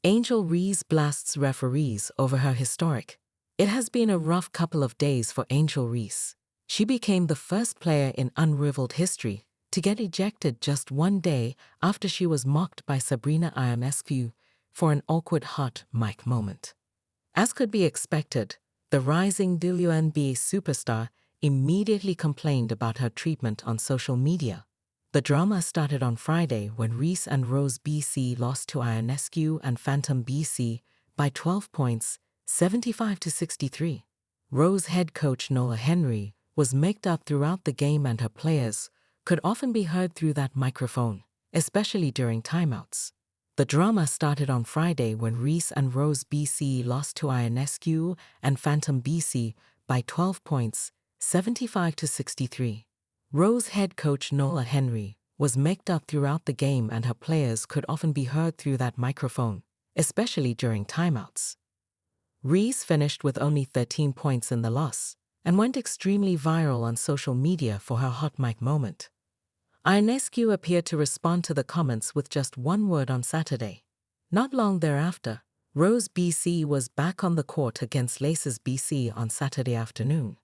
Angel Reese blasts referees over her historic. It has been a rough couple of days for Angel Reese. She became the first player in unrivaled history to get ejected just one day after she was mocked by Sabrina Ionescu for an awkward hot mic moment. As could be expected, the rising WNBA superstar immediately complained about her treatment on social media. The drama started on Friday when Reese and Rose BC lost to Ionescu and Phantom BC by 12 points, 75-63. Rose head coach Nola Henry was mic'd up throughout the game, and her players could often be heard through that microphone, especially during timeouts. The drama started on Friday when Reese and Rose BC lost to Ionescu and Phantom BC by 12 points, 75-63. Rose head coach Nola Henry was mic'd up throughout the game, and her players could often be heard through that microphone, especially during timeouts. Reese finished with only 13 points in the loss and went extremely viral on social media for her hot mic moment. Ionescu appeared to respond to the comments with just one word on Saturday. Not long thereafter, Rose BC was back on the court against Laces BC on Saturday afternoon.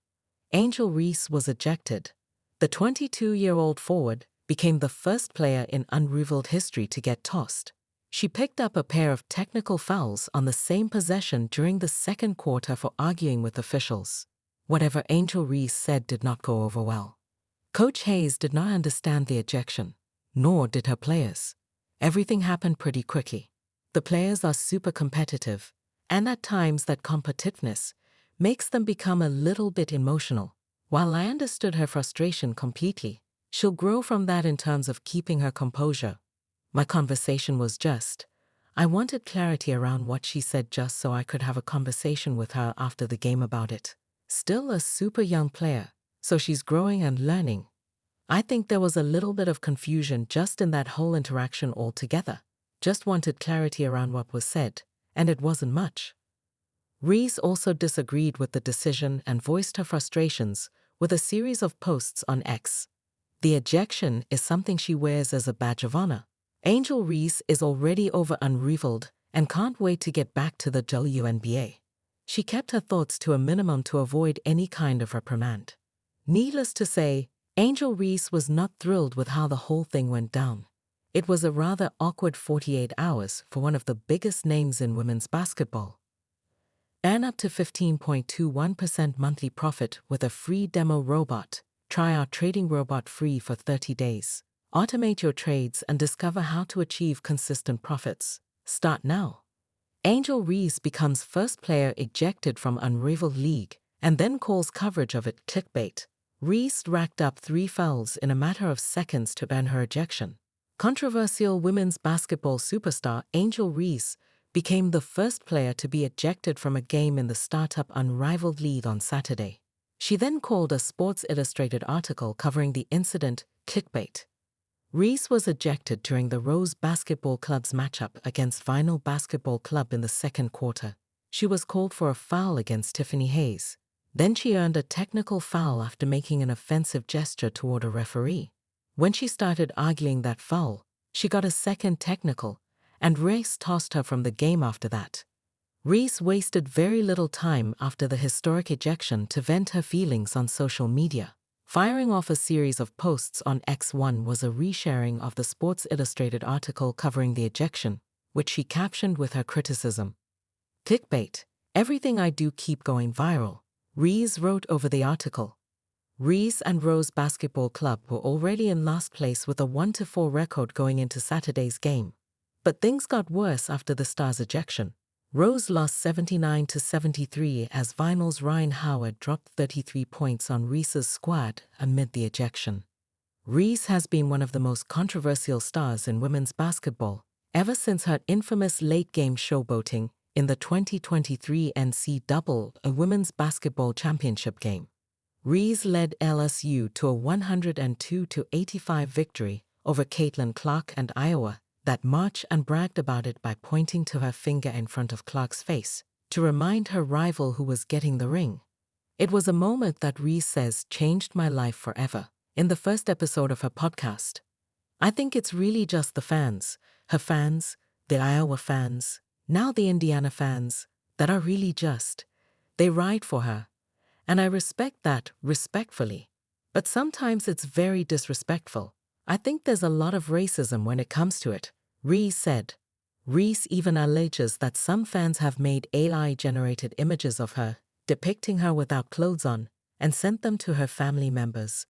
Angel Reese was ejected. The 22-year-old forward became the first player in unrivaled history to get tossed. She picked up a pair of technical fouls on the same possession during the second quarter for arguing with officials. Whatever Angel Reese said did not go over well. Coach Hayes did not understand the ejection, nor did her players. Everything happened pretty quickly. The players are super competitive, and at times that competitiveness makes them become a little bit emotional. While I understood her frustration completely, she'll grow from that in terms of keeping her composure. My conversation was just, I wanted clarity around what she said just so I could have a conversation with her after the game about it. Still a super young player, so she's growing and learning. I think there was a little bit of confusion just in that whole interaction altogether. Just wanted clarity around what was said, and it wasn't much. Reese also disagreed with the decision and voiced her frustrations with a series of posts on X. The ejection is something she wears as a badge of honor. Angel Reese is already over unrivaled and can't wait to get back to the WNBA. She kept her thoughts to a minimum to avoid any kind of reprimand. Needless to say, Angel Reese was not thrilled with how the whole thing went down. It was a rather awkward 48 hours for one of the biggest names in women's basketball. Earn up to 15.21% monthly profit with a free demo robot. Try our trading robot free for 30 days. Automate your trades and discover how to achieve consistent profits. Start now. Angel Reese becomes first player ejected from Unrivaled League and then calls coverage of it clickbait. Reese racked up 3 fouls in a matter of seconds to earn her ejection. Controversial women's basketball superstar Angel Reese became the first player to be ejected from a game in the startup Unrivaled League on Saturday. She then called a Sports Illustrated article covering the incident clickbait. Reese was ejected during the Rose Basketball Club's matchup against Vinyl Basketball Club in the second quarter. She was called for a foul against Tiffany Hayes. Then she earned a technical foul after making an offensive gesture toward a referee. When she started arguing that foul, she got a second technical, and Reese tossed her from the game after that. Reese wasted very little time after the historic ejection to vent her feelings on social media. Firing off a series of posts on X1 was a resharing of the Sports Illustrated article covering the ejection, which she captioned with her criticism. Clickbait, everything I do keep going viral, Reese wrote over the article. Reese and Rose Basketball Club were already in last place with a 1-4 record going into Saturday's game. But things got worse after the Stars' ejection. Rose lost 79-73 as Vinyl's Ryan Howard dropped 33 points on Reese's squad amid the ejection. Reese has been one of the most controversial stars in women's basketball ever since her infamous late-game showboating in the 2023 NCAA Women's Basketball Championship game. Reese led LSU to a 102-85 victory over Caitlin Clark and Iowa that March and bragged about it by pointing to her finger in front of Clark's face to remind her rival who was getting the ring. It was a moment that Reese says changed my life forever in the first episode of her podcast. I think it's really just the fans, her fans, the Iowa fans, Now the Indiana fans, that are really just, they ride for her. And I respect that respectfully. But sometimes it's very disrespectful. I think there's a lot of racism when it comes to it, Reese said. Reese even alleges that some fans have made AI-generated images of her, depicting her without clothes on, and sent them to her family members.